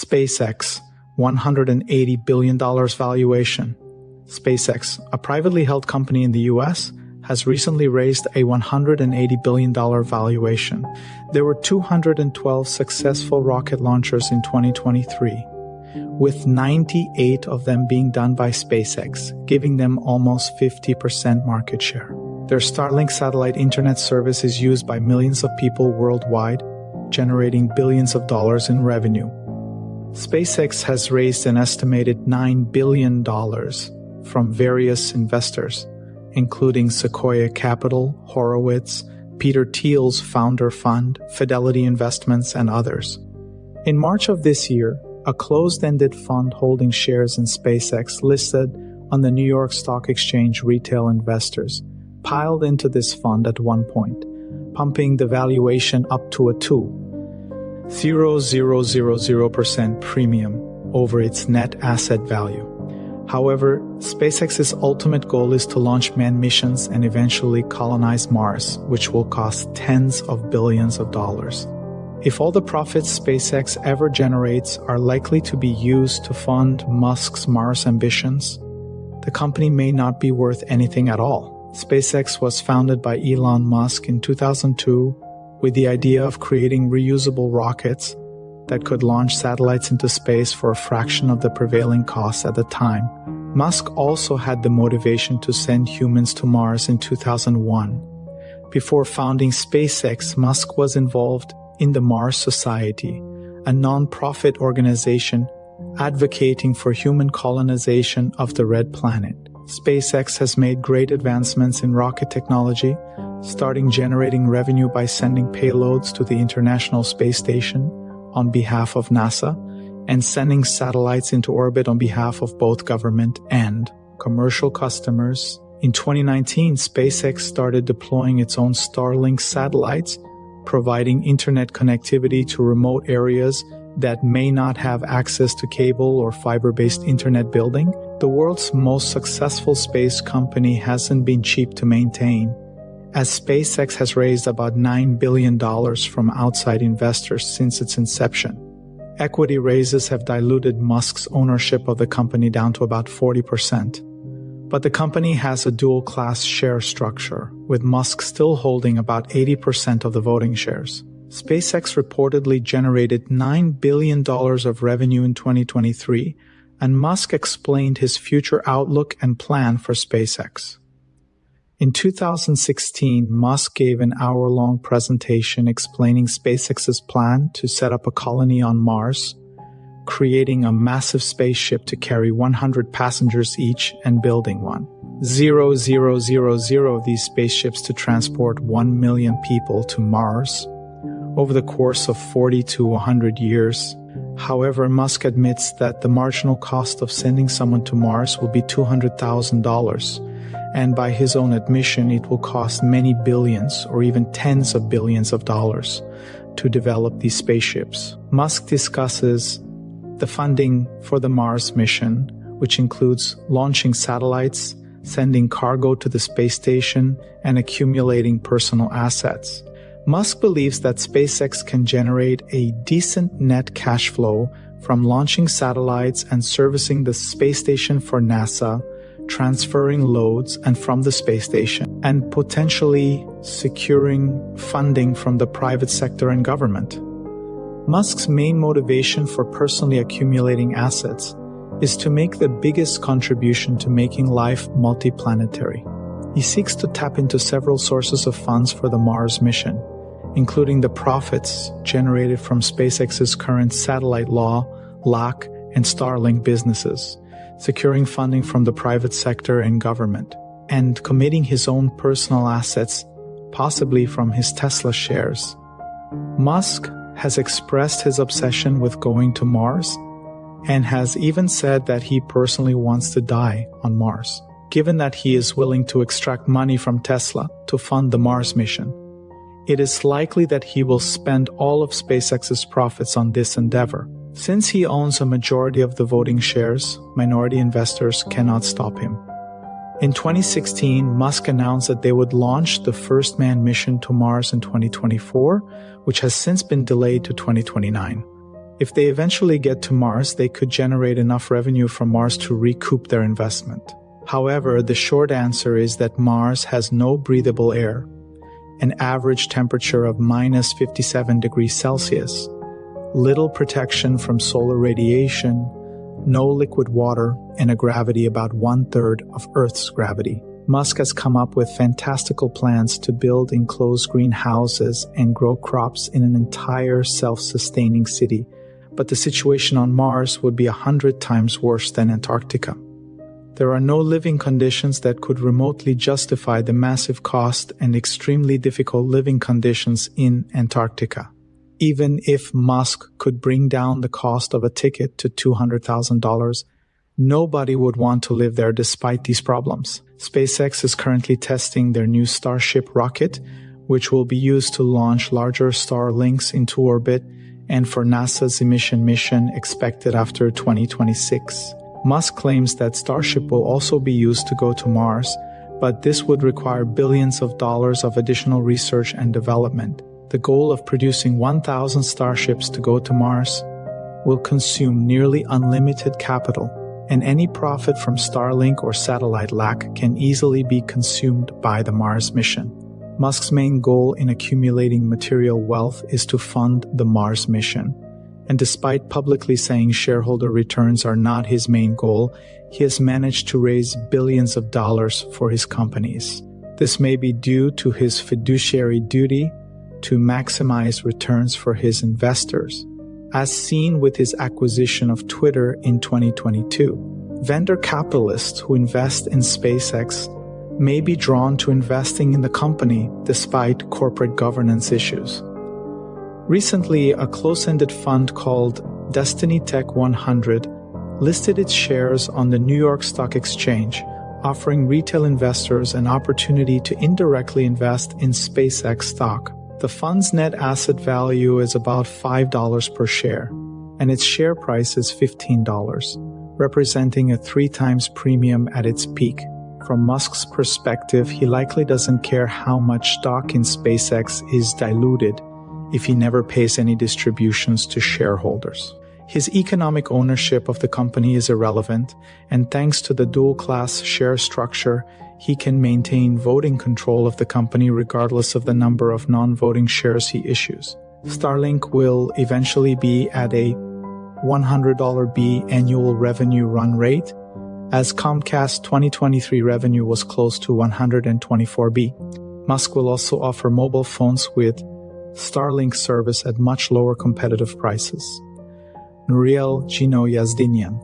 SpaceX, $180 billion valuation. SpaceX, a privately held company in the US, has recently raised a $180 billion valuation. There were 212 successful rocket launchers in 2023, with 98 of them being done by SpaceX, giving them almost 50% market share. Their Starlink satellite internet service is used by millions of people worldwide, generating billions of dollars in revenue. SpaceX has raised an estimated $9 billion from various investors, including Sequoia Capital, Horowitz, Peter Thiel's Founder Fund, Fidelity Investments, and others. In March of this year, a closed-ended fund holding shares in SpaceX listed on the New York Stock Exchange retail investors piled into this fund at one point, pumping the valuation up to a 0.0000% premium over its net asset value. However, SpaceX's ultimate goal is to launch manned missions and eventually colonize Mars, which will cost tens of billions of dollars. If all the profits SpaceX ever generates are likely to be used to fund Musk's Mars ambitions, the company may not be worth anything at all. SpaceX was founded by Elon Musk in 2002 with the idea of creating reusable rockets that could launch satellites into space for a fraction of the prevailing costs at the time. Musk also had the motivation to send humans to Mars in 2001. Before founding SpaceX, Musk was involved in the Mars Society, a non-profit organization advocating for human colonization of the Red Planet. SpaceX has made great advancements in rocket technology, starting generating revenue by sending payloads to the International Space Station on behalf of NASA, and sending satellites into orbit on behalf of both government and commercial customers. In 2019, SpaceX started deploying its own Starlink satellites, providing internet connectivity to remote areas that may not have access to cable or fiber-based internet building. The world's most successful space company hasn't been cheap to maintain, as SpaceX has raised about $9 billion from outside investors since its inception. Equity raises have diluted Musk's ownership of the company down to about 40%. But the company has a dual-class share structure, with Musk still holding about 80% of the voting shares. SpaceX reportedly generated $9 billion of revenue in 2023, and Musk explained his future outlook and plan for SpaceX. In 2016, Musk gave an hour-long presentation explaining SpaceX's plan to set up a colony on Mars, creating a massive spaceship to carry 100 passengers each and building 1,000 of these spaceships to transport 1 million people to Mars over the course of 40 to 100 years. However, Musk admits that the marginal cost of sending someone to Mars will be $200,000. And by his own admission, it will cost many billions or even tens of billions of dollars to develop these spaceships. Musk discusses the funding for the Mars mission, which includes launching satellites, sending cargo to the space station, and accumulating personal assets. Musk believes that SpaceX can generate a decent net cash flow from launching satellites and servicing the space station for NASA, transferring loads and from the space station, and potentially securing funding from the private sector and government. Musk's main motivation for personally accumulating assets is to make the biggest contribution to making life multiplanetary. He seeks to tap into several sources of funds for the Mars mission, including the profits generated from SpaceX's current satellite law, LAC, and Starlink businesses, securing funding from the private sector and government, and committing his own personal assets, possibly from his Tesla shares. Musk has expressed his obsession with going to Mars and has even said that he personally wants to die on Mars. Given that he is willing to extract money from Tesla to fund the Mars mission, it is likely that he will spend all of SpaceX's profits on this endeavor. Since he owns a majority of the voting shares, minority investors cannot stop him. In 2016, Musk announced that they would launch the first manned mission to Mars in 2024, which has since been delayed to 2029. If they eventually get to Mars, they could generate enough revenue from Mars to recoup their investment. However, the short answer is that Mars has no breathable air, an average temperature of minus 57 degrees Celsius, little protection from solar radiation, no liquid water, and a gravity about 1/3 of Earth's gravity. Musk has come up with fantastical plans to build enclosed greenhouses and grow crops in an entire self-sustaining city, but the situation on Mars would be 100 times worse than Antarctica. There are no living conditions that could remotely justify the massive cost and extremely difficult living conditions in Antarctica. Even if Musk could bring down the cost of a ticket to $200,000, nobody would want to live there despite these problems. SpaceX is currently testing their new Starship rocket, which will be used to launch larger Starlinks into orbit and for NASA's emission mission expected after 2026. Musk claims that Starship will also be used to go to Mars, but this would require billions of dollars of additional research and development. The goal of producing 1,000 Starships to go to Mars will consume nearly unlimited capital, and any profit from Starlink or satellite lac can easily be consumed by the Mars mission. Musk's main goal in accumulating material wealth is to fund the Mars mission. And despite publicly saying shareholder returns are not his main goal, he has managed to raise billions of dollars for his companies. This may be due to his fiduciary duty to maximize returns for his investors, as seen with his acquisition of Twitter in 2022. Venture capitalists who invest in SpaceX may be drawn to investing in the company despite corporate governance issues. Recently, a close-ended fund called Destiny Tech 100 listed its shares on the New York Stock Exchange, offering retail investors an opportunity to indirectly invest in SpaceX stock. The fund's net asset value is about $5 per share, and its share price is $15, representing a 3 times premium at its peak. From Musk's perspective, he likely doesn't care how much stock in SpaceX is diluted if he never pays any distributions to shareholders. His economic ownership of the company is irrelevant, and thanks to the dual-class share structure, he can maintain voting control of the company regardless of the number of non-voting shares he issues. Starlink will eventually be at a $100 annual revenue run rate, as Comcast's 2023 revenue was close to $124. Musk will also offer mobile phones with Starlink service at much lower competitive prices. Nouriel, Gino, Yazdinian.